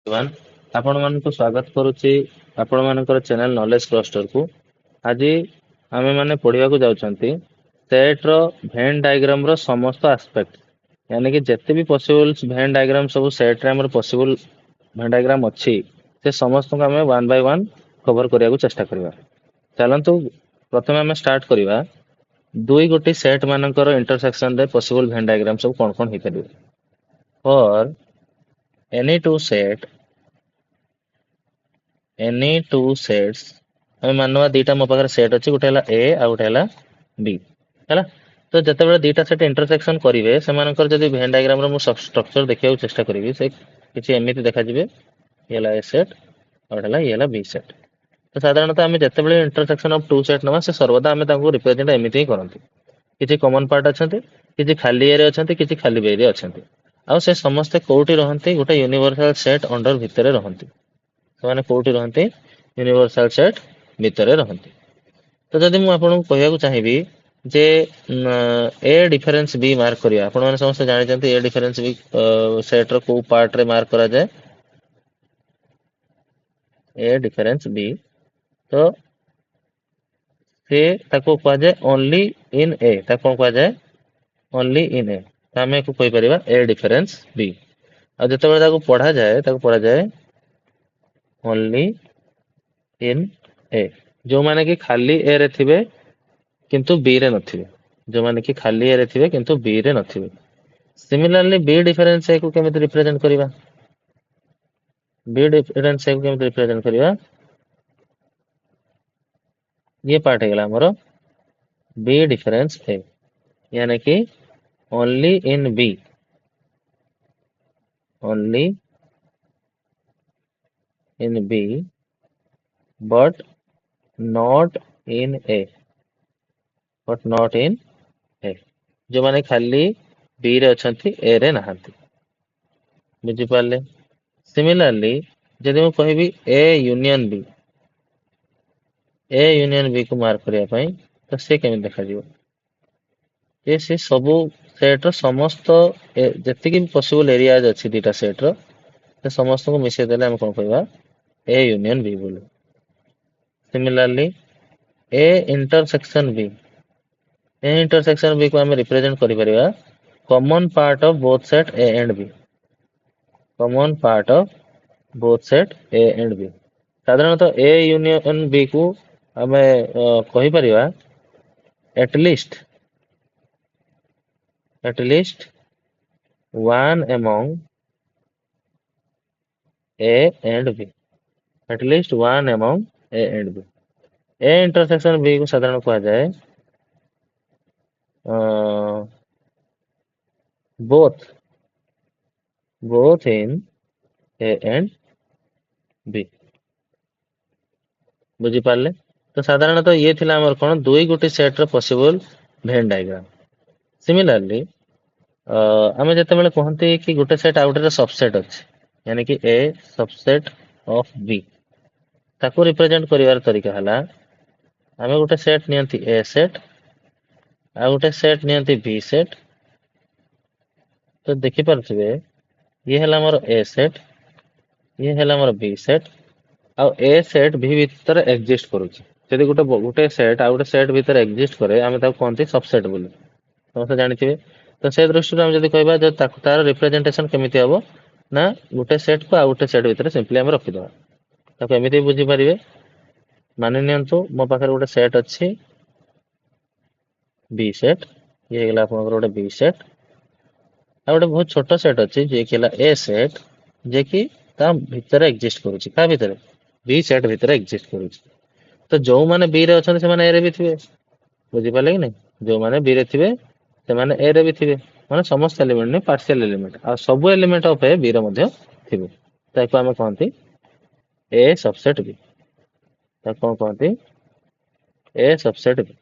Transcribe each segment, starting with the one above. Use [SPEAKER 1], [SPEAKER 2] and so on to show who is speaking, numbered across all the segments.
[SPEAKER 1] One आपण मानक स्वागत करुच्ची आपण मानकर चैनल नॉलेज क्लस्टर को। आज आमे माने पढ़िया को जाउछंती सेट रो वेन डायग्राम रो समस्त एस्पेक्ट, यानी कि जिते भी पॉसिबल वेन डायग्राम सब सेट रे हमर पॉसिबल वेन डायग्राम अच्छी से समस्त को आमे वन बाय वन कवर करिया को चेष्टा करबा। चलंतु प्रथमे आमे स्टार्ट करबा दुई गोटी सेट मानकर इंटरसेक्शन रे पॉसिबल वेन डायग्राम सब कोन कोन हे करिवे। फॉर एनी टू सेट्स हमें मानवा दीटा मो पाखरे सेट अच्छी गोटे है ए आ गोटे है बी है। तो जिते बड़े दीटा सेट इंटरसेक्शन करेंगे से जब वेन डायग्राम रो स्ट्रक्चर देखा चेष्टा करी से किसी एमती देखा ये है ए सेट और ये है बी सेट। तो साधारणतः आम जिते बड़े इंटरसेक्शन ऑफ टू सेट नवा से सर्वदा आम रिप्रेजेंट एमती ही करती किसी कॉमन पार्ट अच्छा किसी खाली एरिया अच्छा किसी खाली बेरी अच्छा आउ से समस्ते कौटी रहती गोटे यूनिवर्सल सेट अंडर भितर रहती से कौटी रहती यूनिवर्सल सेट भितर रहती। तो जदि मुझे आपको कहूँ चाहिए जे ए डिफरेंस बी मार्क करिया आपण माने समस्त जानते ए डिफरेंस बी सेट रो को पार्ट रे मार्क करा जाए ए डिफरेंस बी तो से ताको कहा जाए ओनली इन ए ताको कहा जाए ओनली इन ए आमे को कहि परिबा ए डिफरेंस बी आ जते बेला ताको पढ़ा जाए ओनली इन ए जो माने कि खाली ए रे थिबे किंतु बी रे नथिबे जो माने कि खाली ए रे थिबे किंतु बी रे नथिबे। सिमिलरली बी डिफरेंस ए को केमिति रिप्रेजेंट करिबा बी डिफरेंस ए को केमिति रिप्रेजेंट करिबा ये पार्ट है हमरो बी डिफरेंस ए यानी कि only in B only in B but not in A but not in A जो माने खाली बी रे अछंती ए रे नहांती बुझी पाले। सिमिलरली जदि मैं कहबी ए यूनियन बी को मार्क करने पाई तो से केमिति देखा जिवो जे से सबु सेट रो समस्त जति कि पॉसिबल एरियाज अछि दीटा सेट रो से समस्त को मिसे देले हम कोन कहबा ए यूनियन बी बोले। सिमिलरली ए इंटरसेक्शन बी को हम रिप्रेजेंट करि परिबा common part of both set A and B common part of both set A and B. साधारणतः ए यूनियन बी को आम कहि परिबा at least one among A and B at least one among A and B. A intersection B को साधारण कहा जाए both in A and B बुझी पारले। तो साधारणतः ये थिला हमर कोन दुई गोटी सेट रो पॉसिबल वेन डायग्राम। सिमिलरली आमे जते बेले कहंती कि गोटे सेट आउटर रो सबसेट अछि यानी कि ए सबसेट ऑफ बी ताको रिप्रेजेंट करिवार तरीका हला आमे गोटे सेट नियंती ए सेट आ गोटे सेट नियंती बी सेट। तो देखि पारथिबे ये हला हमर ए सेट ये हला हमर बी सेट आ ए सेट भी भीतर एग्जिस्ट करूची जदि गोटे सेट आ गोटे सेट भीतर एग्जिस्ट करे आमे ताको कहंती सबसेट बोली समस्त जानिथिबे। तो से दृष्टि हम जदि कहबा जे तार रिप्रेजेंटेशन केमिति हबो ना गोटे सेट को आ गोटे सेट भीतर सिंपली हम रखि दबा ताको एमिति बुझी परिबे। मानि नियंतु मो पाखरे गोटे सेट अछि बी सेट ये गेला आपनकर गोटे बी सेट आ गोटे बहुत छोट सेट अछि जे कि ए सेट जे कि ता भीतर एग्जिस्ट करूची का भीतर बी सेट भीतर एग्जिस्ट करूची। तो जो माने बी रे अछन से माने ए रे भी थिबे बुझी पाले कि नहीं जो माने बी रे थिबे से माने ए रे भी थिबे माने समस्त एलिमेंट ने पार्शियल एलिमेंट आ सब एलिमेंट ऑफ ए बी रे मध्ये थिबे ताको हम कहंती ए सबसेट बी ताको कहंती A subset B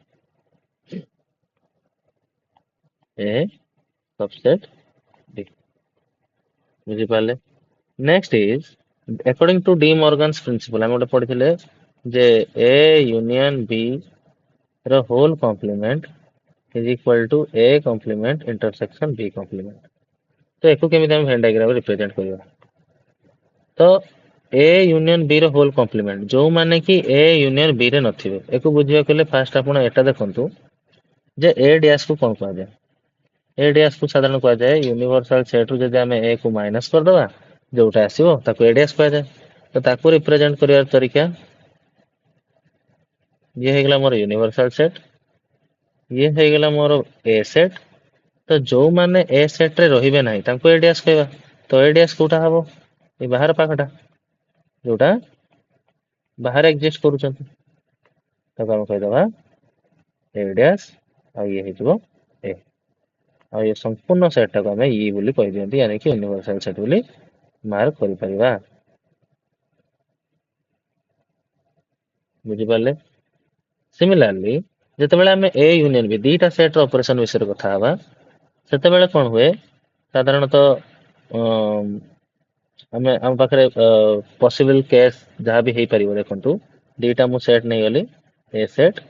[SPEAKER 1] A subset B बुझी पाले। Next is according to De Morgan's principle हम गोटे पढ़िथिले जे ए यूनियन बी रो whole complement is equal to A complement intersection B complement. तो एको केमिति हम वेन डायग्राम रिप्रेजेंट करिवा तो ए यूनियन बी रो होल कॉम्प्लीमेंट जो माने कि ए यूनियन बी रे नथिबे एको बुझिया कले फास्ट आपण एटा देखंतु जे ए डैश को कोन कहा जाय ए डैश को साधारण कहा जाय यूनिवर्सल सेट रु जदि हमें ए को माइनस कर दवा जोटा आसीबो ताको ए डैश कहा जाय तो ताको रिप्रेजेंट करियार तरीका ये हे गेला मोर यूनिवर्सल सेट ये हे गेला मोर ए सेट तो जो माने ए सेट रे रहिबे नाही ताको ए डैश कहबा तो ए डैश कोटा हबो ए बाहर पाखटा जोटा बाहर एग्जिस्ट करूछंती ताको हम कहि दवा ए डैश आ ये हेतु ए आ ये संपूर्ण सेट टाको हमें ई बोली कहि दियंती यानी कि यूनिवर्सल सेट बोली मार्क करि परिबा बुझि पाले सिमिलरली जेतेबेले हमें ए यूनियन बी दीटा सेट रो ऑपरेशन विषय कथा हवा सेतेबेले कोन हुए साधारणतः हमें हम पाखरे पॉसिबल केस जहाँ भी हेई परिबो देखंतु दीटा मु सेट नै गली ए सेट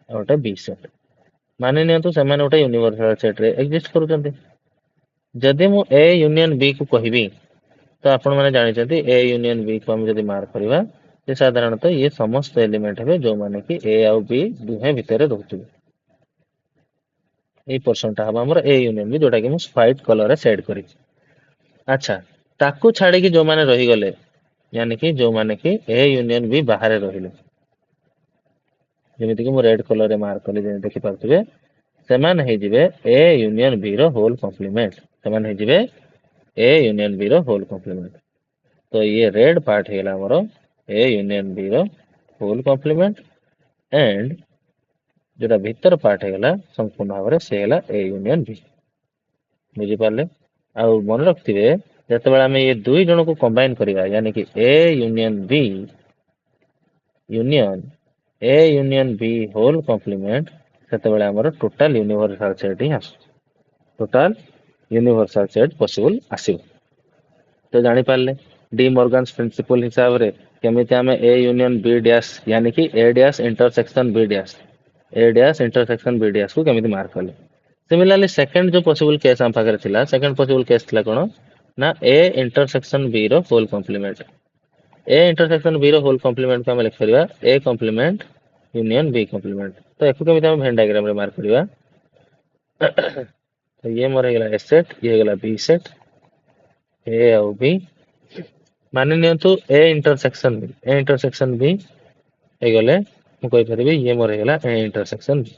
[SPEAKER 1] और गोटे बी सेट मानि नियंतु सेमाने गोटे यूनिवर्सल सेट रे एग्जिस्ट करूछंती जदि मु ए यूनियन बी को कहिबी तो आपण माने जानिछंती ए यूनियन बी को हम जदि मार्क करिबा जे साधारणतः ये समस्त एलिमेंट हेबे जो माने कि ए आउ बी दुहे भितरे रहउथिबे ए पर्सनटा हबा हमर ए यूनियन बी जोटा कि मु व्हाइट कलर रे सेट करी अच्छा ताकू छाड़ी कि जो माने रही गले यानी कि जो माने कि ए यूनियन बी बाहर रहिले जेमिति कि मु रेड कलर रे मार्क कली जे देखि पारथिबे सेमान हे जिवे ए यूनियन बी रो होल कॉम्प्लीमेंट सेमान हे जिवे ए यूनियन बी रो होल कॉम्प्लीमेंट तो ये रेड पार्ट हेला हमरो ए यूनियन बी रो होल कॉम्प्लीमेंट एंड जोटा भीतर पार्ट हेला संपूर्ण भाव से हेला ए यूनियन बी बुझी पारले आ मन रखथिबे जेतेबेले हमें ये दुई जन को कंबाइन करिवा यानी कि A union B union A union B whole complement सेतेबेले हमर टोटल यूनिवर्सल सेट ही आसु टोटल यूनिवर्सल सेट पॉसिबल आसीबो तो जानि पारले डी मॉर्गन्स प्रिंसिपल हिसाब रे केमिति हमें ए यूनियन बी डैश यानी कि A dash intersection B dash A dash intersection B dash को केमिति मार्क कले सिमिलरली सेकंड जो पॉसिबल केस हम पाखरे थिला सेकंड पॉसिबल केस थिला कोन ना ए इंटरसेक्शन बी रो whole complement A intersection B रो होल कॉम्प्लीमेंट को हम लिख परिबा A complement union B complement तो एको केमिति हम वेन डायग्राम रे मार्क करिबा तो ये मोर हेगला ए सेट ये हेगला बी सेट ए और बी मानि नियंतु ए इंटरसेक्शन बी हे गले मु कहि परिबी ये मोर हेगला ए इंटरसेक्शन बी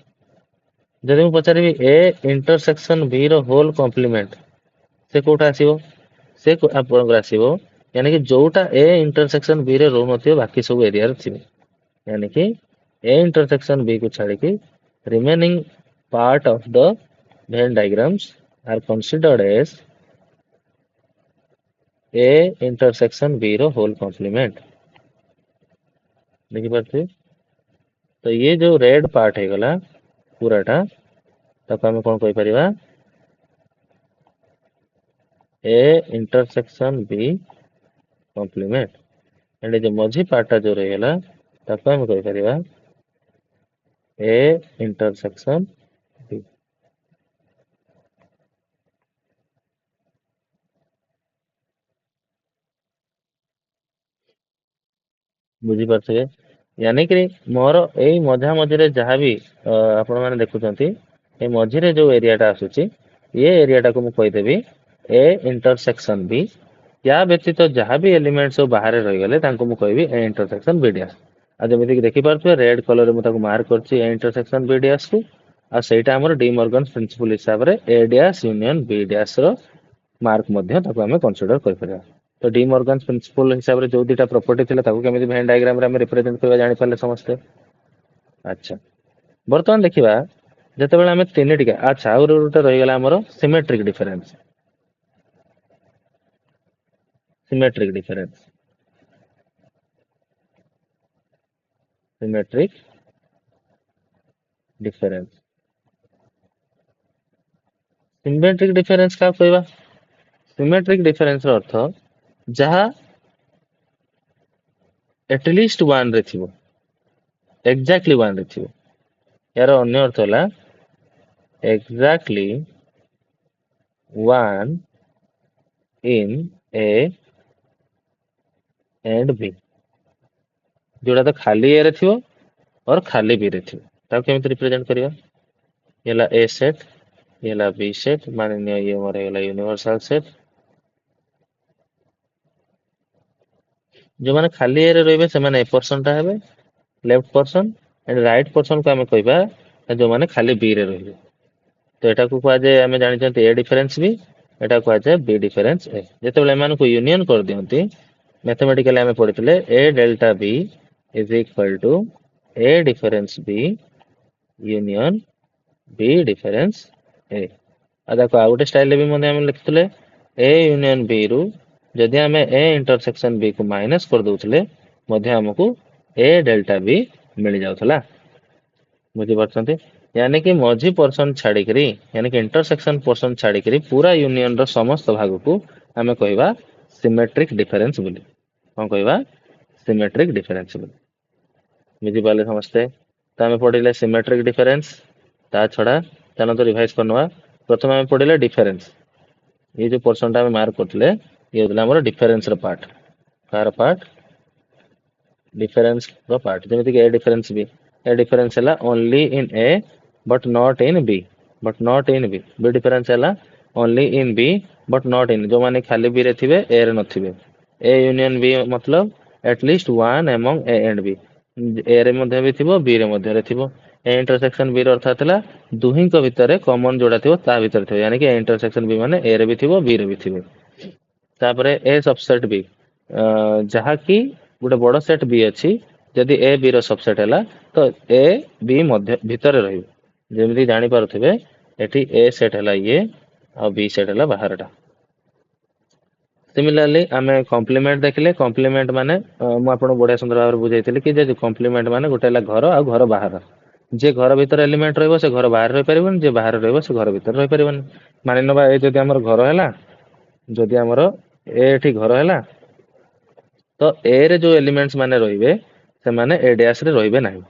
[SPEAKER 1] जदि मु पचारिबी ए इंटरसेक्शन बी रो होल कॉम्प्लीमेंट से कोठा आसीबो से आपन आसीबो यानी कि जोटा ए इंटरसेक्शन बी रे रो नथिबो बाकी सब एरिया रे थिबे यानी कि ए इंटरसेक्शन बी को छाड़ी कि remaining part of the Venn diagrams are considered as A intersection B रो whole complement देखि पारथि तो ये जो रेड पार्ट है गला पूराटा ताको हम कोन कहि परिबा A intersection B complement and जो मझी पार्टा जो रहेला ताको हम कहि परिबा A intersection B बुझी पारथि यानी कि मोर एई मझा मझिरे जहाँ भी आपण माने देखुचंती ए मझिरे जो एरियाटा आसुची ये एरियाटा को मु कहि देबी ए इंटरसेक्शन बी या व्यतीत जहाँ भी एलिमेंट सब बाहर रही गले तांको मु कहबी ए इंटरसेक्शन बी डैश आ जेमिति कि देखि पारथुए रेड कलर रे मु ताको मार्क करछि ए इंटरसेक्शन बी डैश को आ सेटा हमर डी मॉर्गन प्रिंसिपल हिसाब रे ए डैश यूनियन बी डैश रो मार्क मध्य ताको हमें कंसीडर कर परिबा तो डी मॉर्गन प्रिंसिपल हिसाब रे जो दुटा प्रॉपर्टी थिला ताको केमिति वेन डायग्राम रे हम रिप्रेजेंट करबा जानि पाले समस्त अच्छा वर्तमान देखिबा जेतेबेले हमें तीन टिका अच्छा और गोटे रही गला हमर symmetric difference symmetric difference symmetric difference symmetric difference का कहबा सिमेट्रिक डिफरेंस रो अर्थ जहा एटलिस्ट वन रे थिबो एक्जाक्टली वन रे थिबो यार अन्य अर्थ होला exactly one in a and B जोड़ा तो खाली ए रे थिबो और खाली बी रे थिबो ताको केमिति रिप्रेजेंट करबा ये ला ए सेट ये ला बी सेट मान नियो ये मोर हेला यूनिवर्सल सेट जो माने खाली ए रे रहबे से माने ए पर्सन टा हेबे left person and right person को हमें कहबा जो माने खाली बी रे रहबे तो एटा को कहा जाय हमें जानि चंती ए डिफरेंस बी एटा कहा जाय बी डिफरेंस ए जेते बेले मान को यूनियन कर दियंती मैथमेटिकली हमें पढ़ितले A delta B is equal to A difference B union B difference A आ देखो आ गोटे स्टाइल भी हम लिखुले ए यूनियन बी रु जदि आम ए इंटरसेक्शन बी को माइनस कर दउथले हमको ए डेल्टा बी मिल जाउथला बुझी पारछंती यानी कि मझी पर्सन छाड़िकरी यानी कि इंटरसेक्शन पर्सन छाड़िकरी पूरा यूनियन रो समस्त भाग को आम कहवा सिमेट्रिक डिफरेंस बोली कौन कहवा सिमेट्रिक डिफरेंस बोली बुझी पाले समस्ते तो आम पढ़िले सिमेट्रिक डिफरेंस ता छड़ा चलो तो रिवाइज करनवा प्रथम आम पढ़िले डिफरेंस ये जो पोर्शन टा मार्क करथिले ये होतला हमर डिफरेंस रो पार्ट कार पार्ट डिफरेंस रो पार्ट जेमिति कि ए डिफरेंस हला only in A but not in B B difference हला only in B but not in जो माने खाली बी रे थिबे ए रे नथिबे ए यूनियन बी मतलब at least one among A and B A रे मध्ये भी थिबो बी रे मध्ये रे थिबो ए इंटरसेक्शन बी रो अर्थ हतला दुही को भितरे कॉमन जोड़ा थिबो ता भितर थिबो यानी कि ए इंटरसेक्शन बी माने ए रे भी थिबो बी रे भी थिबो तापरे ए सबसेट बी जहा कि गोटे बड़ सेट बी अछि जदि ए बी रो सबसेट हैला तो ए बी मध्य भितर रहिबो जेमिति जानि पारुथिबे एठी ए सेट हैला ये और बी सेट हैला बाहरटा सिमिलरली आमे कॉम्प्लीमेंट देखले कॉम्प्लीमेंट माने मु आपन बढ़िया सुंदर भाव बुझाइतिली कि जे कॉम्प्लीमेंट माने गोटे हैला घर आ घर बाहर जे घर भीतर एलिमेंट रहइबो से घर बाहर रहि परिबन जे बाहर रहइबो से घर भीतर रहि परिबन मानि नबा ए जदि हमर घर हैला जदि हमर ए एठी घर हैला तो ए रे जो एलिमेंट्स माने रहिबे से माने ए डैश रे रहिबे नाही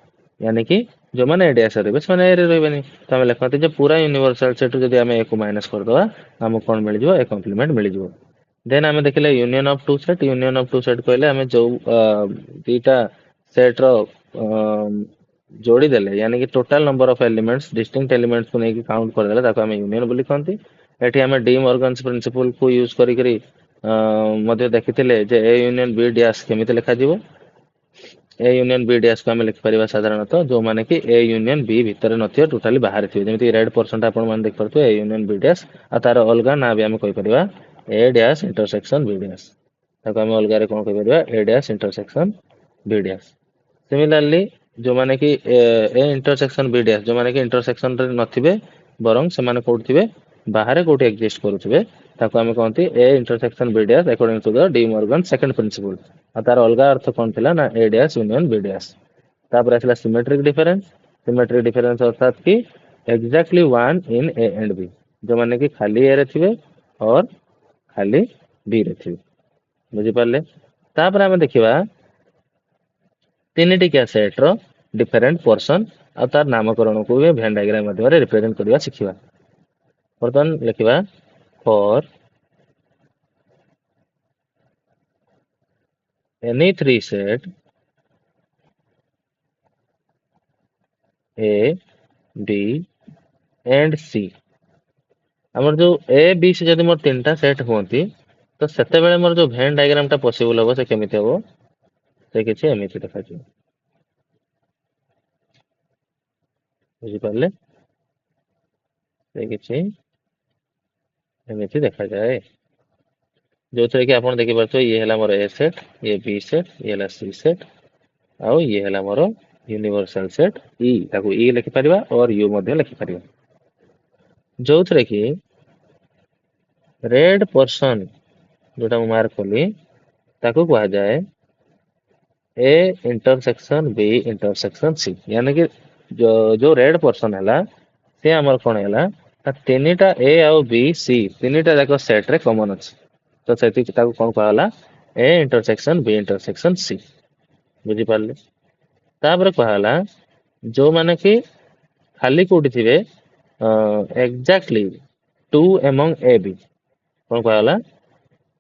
[SPEAKER 1] यानी कि जो माने ए डैश रे रहिबे से माने ए रे रहिबे नहीं तो हम लिखते जे पूरा यूनिवर्सल सेट जदि हमें ए को माइनस कर दवा हमको कोन मिल जिवो ए कॉम्प्लीमेंट मिल जिवो देन हमें देखले यूनियन ऑफ टू सेट कहले हमें जो दीटा सेट रो जोड़ी देले यानी कि total number of elements distinct elements को नेकी काउंट कर देले ताको हमें यूनियन बोली कहंती एठी हमें डी मॉर्गन्स प्रिंसिपल को यूज करी करी मध्य देखिथिले जे ए यूनियन बी डैश केमिति लिखा जिवो ए यूनियन बी डैश को हमें लिख परिबा साधारणतः जो माने कि ए यूनियन बी भीतर नथियो टोटली बाहर थियो जेमिति रेड परसेंट आपण मान देख परतो ए यूनियन बी डैश आ तार अलगा ना भी हमें कहि परिबा A dash intersection B dash ताको हमें अलगा रे कोन कहि परिबा A dash intersection B dash similarly जो माने कि ए इंटरसेक्शन बी डैश जो माने कि इंटरसेक्शन रे नथिबे बरंग से माने कोड थिबे बाहर कोठी एग्जिस्ट करूथिबे ताको हमें कहंती A intersection B dash according to the De Morgan second principle आ तार अलगा अर्थ कोन थिला ना A dash union B dash तापर आसला सिमेट्रिक डिफरेंस अर्थात कि exactly one in A and B जो माने कि खाली ए रे थिबे और खाली बी रे थिबे बुझी पारले तापर हमें देखिबा तीन टिकिया सेट रो डिफरेंट पोर्शन आ तार नामकरण को भी वेन डायग्राम माध्यम रे रिप्रेजेंट करबा सिखिबा वर्तमान लिखिबा for any three set A, B and C हमर जो A, B से जदि मोर तीनटा सेट होंती तो सेते बेले मोर जो वेन डायग्राम टा पॉसिबल हो से केमिति हो से किछि एमिति देखा छी बुझी पारले से किछि एमिति देखा जाए जो थे कि आपण देखि परतो ये हला मोर A सेट ये B सेट ये हला C सेट आउ ये हला मोर यूनिवर्सल सेट E ताको E लिखि परिबा और U मध्ये लिखि परिबा जो थे कि रेड पर्सन जोटा मार्क कली ताको कहा जाए A intersection B intersection C यानी कि जो रेड पर्सन हैला से हमर कोन हैला तीनटा ए आउ बी सी तीनटा जाको सेट रे कॉमन अछि तो सेति ताको कोन कहला A intersection B intersection C बुझी पारले तापर कहला जो माने कि खाली कोठी थिबे exactly two among A B कोन कहला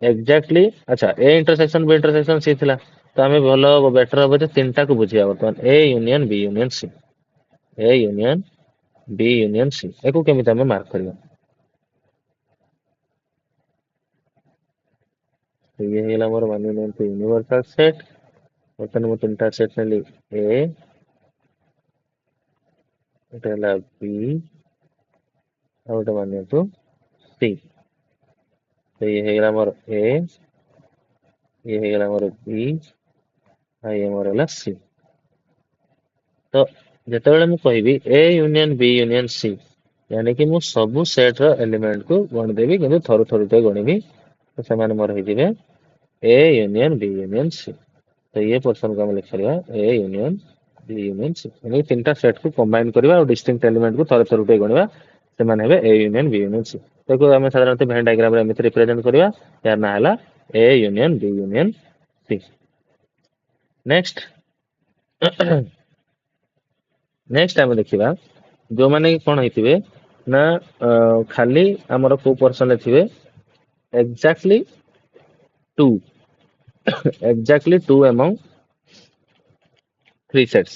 [SPEAKER 1] एग्जैक्टली अच्छा A intersection B intersection C थिला तो आमे भलो बेटर हम जे तीनटा को बुझिया बर्तमान A union B union C A union B union C एको केमिति आमे मार्क करिया तो ये हेला मोर मानि नियंतु यूनिवर्सल सेट बर्तमान मु तीनटा सेट नेली ए एटा हेला बी और एटा मानि नियंतु सी तो ये हेला मोर ए ये हेला मोर बी आ ये मोर हेला सी तो ଯେତେବେଳେ ମୁଁ କହିବି A union B union C यानी कि ମୁଁ ସବୁ ସେଟ ର ଏଲିମେଣ୍ଟ କୁ ଗଣିଦେବି କିନ୍ତୁ ଥରୁ ଥରୁ ଟେ ଗଣିବି ତ ସେମାନେ ମୋର ହେଇଯିବେ A union B union C ତ ये पोर्शन को हम लिख परिया A union B union C यानी तीनटा सेट को कंबाइन କରିବା ଆଉ डिस्टिंक्ट एलिमेंट को ଥରୁ ଥରୁ ଟେ ଗଣିବା ସେମାନେ ହେବେ A union B union C ତାକୁ ଆମେ ସାଧାରଣତଃ ଭେନ୍ ଡାଇଗ୍ରାମ ରେ ଏମିତି ରିପ୍ରେଜେଣ୍ଟ କରିବା यार ନା ହେଲା A union B union C next next आम देखा जो मैंने कौन होते ना खाली आमर को पर्सन थे exactly two exactly two among three sets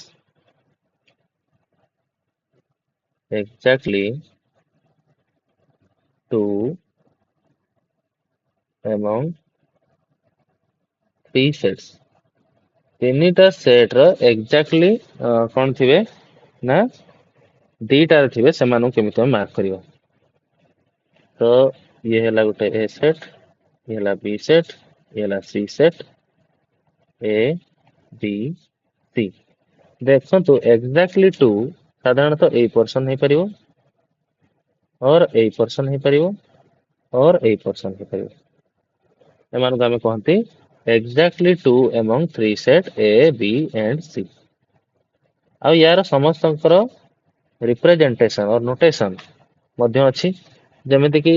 [SPEAKER 1] exactly two among three sets तीनटा सेट रो एक्जाक्टली कौन थे ना दीटार थे से केमी मार्क कर तो ये है गोटे ए सेट ये है बी सेट ये है सी सेट ए बी सी देखो तो एक्जाक्टली टू साधारणतः ए पर्सन हो पार और ए पर्सन हो पार और ए पर्सन हो पार एम आम कहते exactly two among three set A B and C आ यार समस्त रिप्रेजेंटेशन और नोटेशन मध्य अच्छी जमीती कि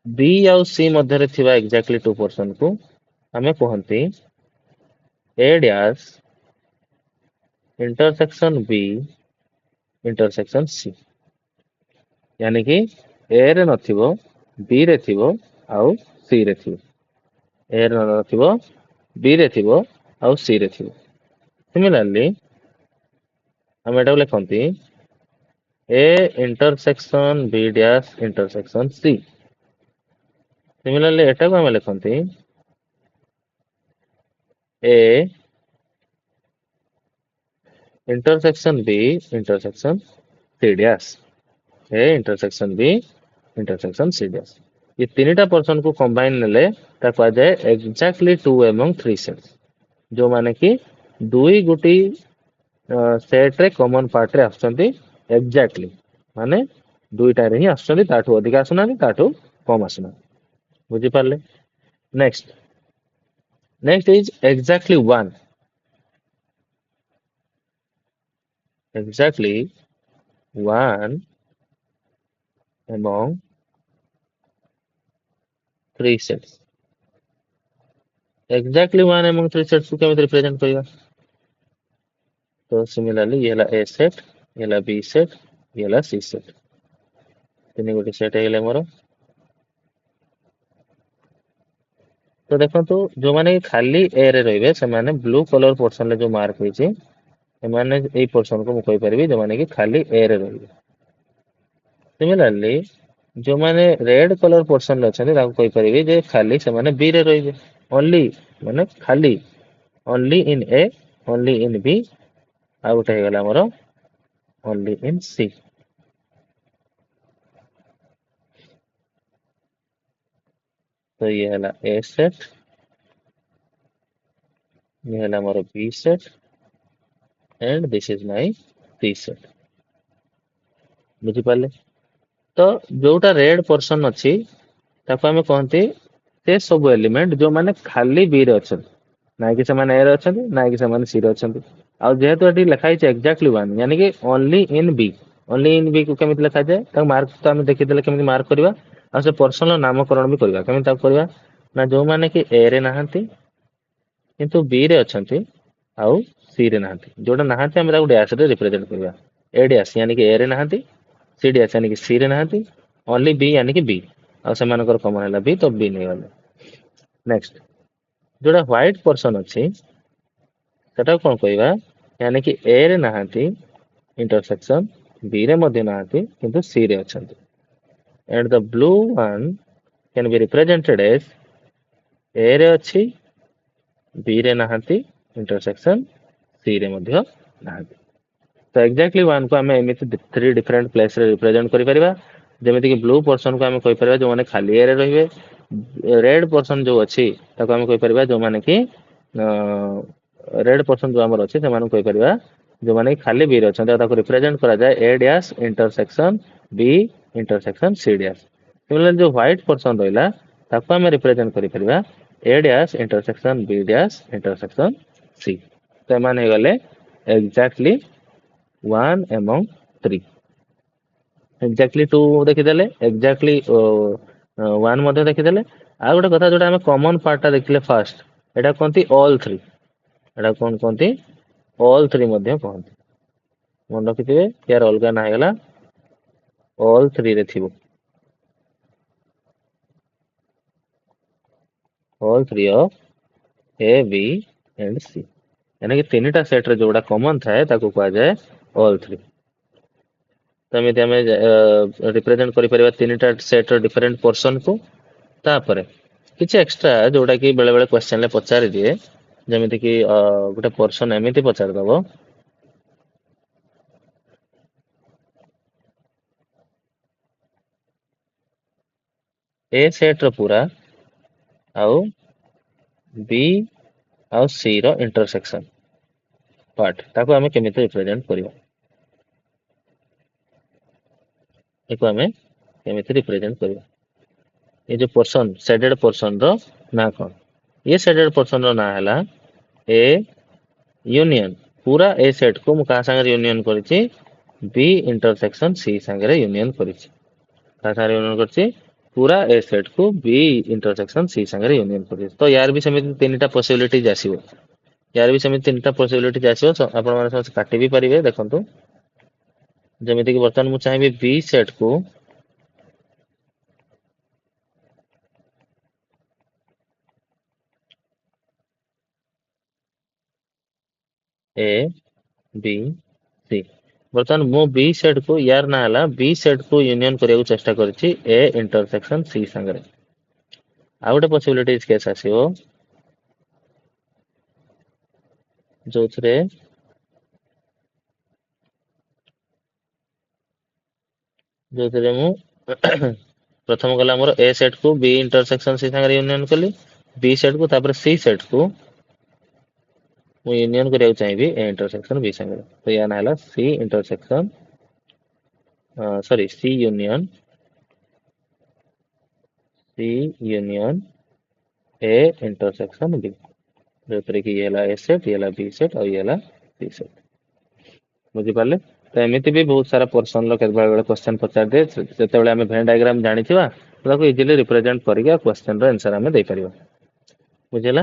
[SPEAKER 1] बी आउ सी मध्य थिबा एक्जाक्टली टू पर्सन को आमे कहते A dash intersection B intersection C यानी कि ए रे नथिबो बी रे थिबो आउ सी रे थिबो ए रे नथिबो बी रे थिबो आउ सी रे थिबो सिमिलरली हम एटा लिखंती A intersection B dash intersection C similarly एटा को हम लिखंती A intersection B intersection C dash A intersection B intersection C dash ये तीनटा पर्सन को कंबाइन नेले ता कहा जाए exactly two among three sets जो माने कि दुई गुटी सेट रे कॉमन पार्ट रे आछंती एक्जाक्टली माने दुईटा रे ही आछंती ताठू अधिक आसुना ताठू कम आसुना बुझी Parle next next is exactly one exactly one among three sets. Exactly one among three sets को केमिति रिप्रेजेंट करिया तो सिमिलरली ये हला ए सेट ये हला बी सेट ये हला सी सेट तीन गोटे सेट हेले मोर तो देखंतु जो माने खाली ए रे रहिबे से माने ब्लू कलर पोर्शन ले जो मार्क होइछि एमाने ए पोर्शन को मु कहि परबी जो माने कि खाली ए रे रहिबे सिमिलरली जो माने रेड कलर पोर्शन ले अछन ताको कहि परबी जे खाली से माने बी रे रहिबे ओनली माने खाली only in A only in B आ गोटे हे गला हमर ओनली इन सी तो ये हला ए सेट ये हला हमर B set and this is my C set बुझी पाले तो जोटा रेड पोर्शन अच्छी ताको हमें कहते से सब एलिमेंट जो माने खाली बी रे अछन ना कि समान ए रे अछन ना कि समान सी रे अछन आ जेहेतु एटी लिखा है एक्जाक्टली वन यानी कि ओनली इन बी को केमिति लिखा जाए ताको मार्क तो हम देखि देले केमिति मार्क करबा आ से पर्सन नामकरण भी करबा केमिति ताको करबा ना जो माने कि ए रे नाहंती किंतु बी रे अछंती आउ सी रे नाहंती जोटा नाहंती हम ताको डैश रे रिप्रेजेंट करबा ए डैश यानी कि ए रे नाहंती सी डैश यानी कि सी रे नाहंती ओनली बी यानी कि बी आ से मानकर कॉमन हैला बी तो बी नहीं गले नेक्स्ट जोड़ा व्हाइट पोर्शन अच्छी सेटा कौन कहवा यानी कि ए रे नहांती इंटरसेक्शन बी रे मध्य नहांती किंतु सी रे अछंती and the blue one can be represented as A रे अच्छी बी रे नहांती इंटरसेक्शन सी रे मध्य नहांती तो एक्जाक्टली वन को आम एमती थ्री डिफरेंट प्लेस रे रिप्रेजेंट करि परिबा जेमिति कि ब्लू पोर्शन को आम कहि परिबा जो माने खाली ए रे रहिबे रेड पोर्शन जो अछि ताको आम कहि परिबा जो माने कि रेड पोर्शन जो हमर अछि से माने कहि परिबा जो माने खाली बी रे अछंती ताको रिप्रेजेंट करा जाय A dash intersection B intersection C dash similar जो व्हाइट पोर्शन रहिला ताको आम रिप्रेजेंट करि परिबा A dash intersection B dash intersection C तो एमाने गले एक्जाक्टली 1 among 3 एक्जाक्टली 2 देखिदेले एक्जाक्टली 1 ମଧ୍ୟ ଦେଖିଦେଲେ ଆଉ ଗୋଟେ କଥା ଯୋଉଟା ଆମେ କମନ ପାର୍ଟ ଟା ଦେଖିଲେ ଫାଷ୍ଟ ଏଟା କହନ୍ତି ଅଲ୍ 3 ଏଟା କଣ କହନ୍ତି ଅଲ୍ 3 ମଧ୍ୟ କହନ୍ତି ମନେ ରଖିଥିବେ यार ଅଲଗା ନା ହେଇଗଲା ଅଲ୍ 3 ରେ ଥିବ all 3 of A B and C यानी कि तीनटा सेट रे जोड़ा कॉमन थाए ताको कहा जाए ऑल 3 तो एमिति आमे रिप्रेजेंट करि परिबा तीनटा सेट रो डिफरेंट पोर्शन को तापर किछि एक्स्ट्रा जोड़ा कि बेले बेले क्वेश्चन ले पचारि दिए जेमिति कि गोटे पोर्शन एमिति पचारि दबो ए सेट रो पूरा आउ बी आउ सी रो इंटरसेक्शन पार्ट ताको आमे केमिति रिप्रेजेंट करिबा एको आमे केमिति रिप्रेजेंट करिबा ये जो पोर्शन शेडेड पोर्शन रो ना कोन ये शेडेड पोर्शन रो ना हला ए यूनियन पूरा ए सेट को मु का संगे यूनियन करिछि बी इंटरसेक्शन सी संगे यूनियन करिछि का संगे यूनियन करिछि पूरा ए सेट को बी इंटरसेक्शन सी संगे यूनियन करिछि तो यार भी सेमिति तीनटा पॉसिबिलिटीज आसीबो यार भी सेमिति तीनटा पॉसिबिलिटीज आसीबो आपण माने समस्त काटि भी परिबे देखंतु जेमिति कि वर्तमान मु चाहेबी बी सेट को ए बी सी वर्तमान मु बी सेट को यार ना हला बी सेट को यूनियन करिया चेष्टा करछि ए इंटरसेक्शन सी संगे आ गोटे पॉसिबिलिटीज केस आसीबो जोथरे जोथरे मु प्रथम गला हमर ए सेट को बी इंटरसेक्शन सी संगे यूनियन कली बी सेट को तापर सी सेट को मु यूनियन करिया चाहिबी ए इंटरसेक्शन बी संगे तो या ना हला C intersection sorry C union A intersection B जोथरे कि ये हला ए सेट ये हला बी सेट और ये हला सी सेट बुझी पाले तो एमिति भी बहुत सारा पोर्शन लो केते बेले क्वेश्चन पचार दे जते बेले हमें वेन डायग्राम जानिथिबा ताको इजीली रिप्रेजेंट करिया क्वेश्चन रो आंसर हमें दे परिबा बुझिला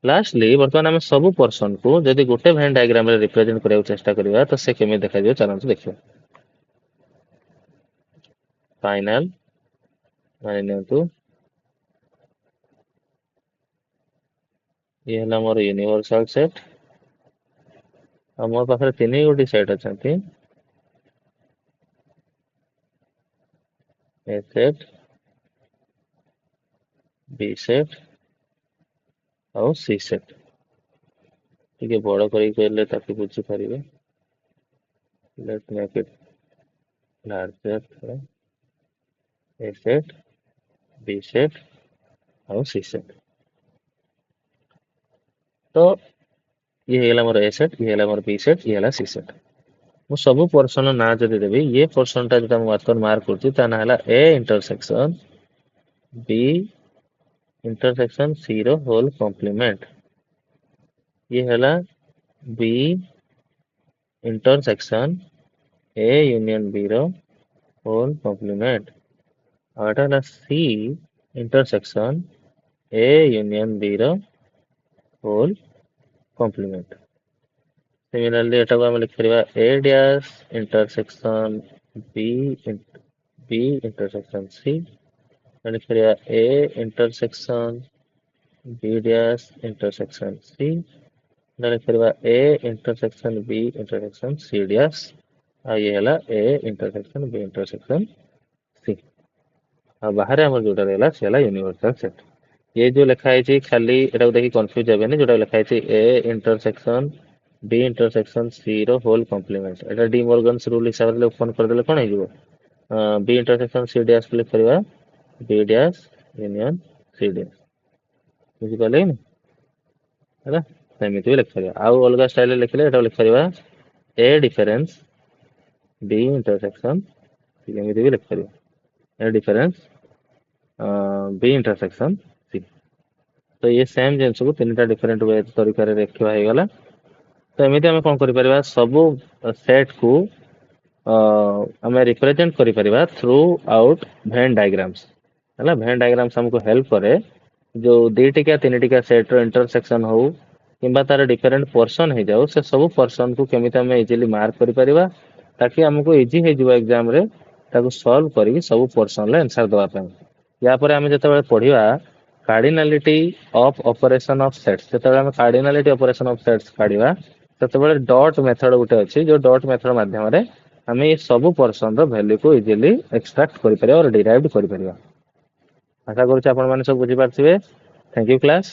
[SPEAKER 1] लास्टली वर्तमान हमें सब पोर्शन को जदि गोटे वेन डायग्राम रे रिप्रेजेंट करिया चेष्टा करिया तो से केमे देखा दियो चलंतु देखियो फाइनल माने नियंतु ये हला मोर यूनिवर्सल सेट और मोर पाखरे तीन गोटी सेट अछंती ए सेट बी सेट और सी सेट ठीक है बड़ करी कहले ताकि बुझी परिबे let make it larger A set B set और सी सेट तो ये हेला मोर ए सेट ये हेला मोर बी सेट ये हेला सी सेट मु सब पोर्शन ना जदि देबी ये पोर्शन टा जटा वर्तमान मार्क करछि ता ना हला A intersection B intersection C रो होल कॉम्प्लीमेंट ये हला B intersection A union B रो होल कॉम्प्लीमेंट और एटा हला C intersection A union B रो होल कॉम्प्लीमेंट सिमिलरली एटा को हम लिख परिबा A dash intersection B B intersection C लिख परिबा A intersection B dash intersection C लिखा A intersection B intersection C dash आ ये हला A intersection B intersection C आ बाहर हमर जोटा रहला से हला यूनिवर्सल सेट ये जो लिखा है खाली एटा देखि कंफ्यूज हेबेनी जोटा लिखा है A intersection B intersection C row whole complement Etah D Morgan's rule हिसाब रे ओपन कर देले कोन हे जिवो B intersection C dash click करबा B dash union C dash बुझि पाले नि ହେଲା ସେମିତି ବି ଲେଖିପାରିବା ଆଉ ଅଲଗା ଷ୍ଟାଇଲରେ ଲେଖିଲେ ଏଟା ଲେଖିପାରିବା A difference B intersection ଏମିତି ବି ଲେଖିପାରିବା A difference B intersection C ତ ये सेम ଜିନିଷକୁ ତିନିଟା ଡିଫରେଣ୍ଟ ୱେ ତରିକାରେ ଲେଖିବା ହେଇଗଲା ତ ଏମିତି ଆମେ କଣ କରିପାରିବା ସବୁ ସେଟ୍ କୁ ଆମେ ରିପ୍ରେଜେଣ୍ଟ କରିପାରିବା थ्रू आउट भेन डायग्राम्स ହେଲା भेन डायग्राम्स हमको हेल्प करे जो दी टिका तीन टिका सेट रो इंटरसेक्शन हो किंबा तार डिफरेंट पोर्शन हो जाओ से सब पोर्शन को केमिति हम इजीली मार्क करि परिबा ताकि हमको इजी हे जिवो एग्जाम रे ताको सॉल्व करी सब पोर्शन ले आंसर दवा पे या पर हम जते बेले पढिबा cardinality of operation of sets जते बेले हम कार्डिनलिटी ऑपरेशन ऑफ सेट्स काढिबा तते बेले डॉट मेथड उठे अछि जो डॉट मेथड माध्यम रे हम ये सब पोर्शन रो वैल्यू को इजीली एक्सट्रैक्ट करि परिबा और डिराइव करि परिबा आशा करूँ आपण मैंने सब बुझी पार्थिबे थैंक यू क्लास।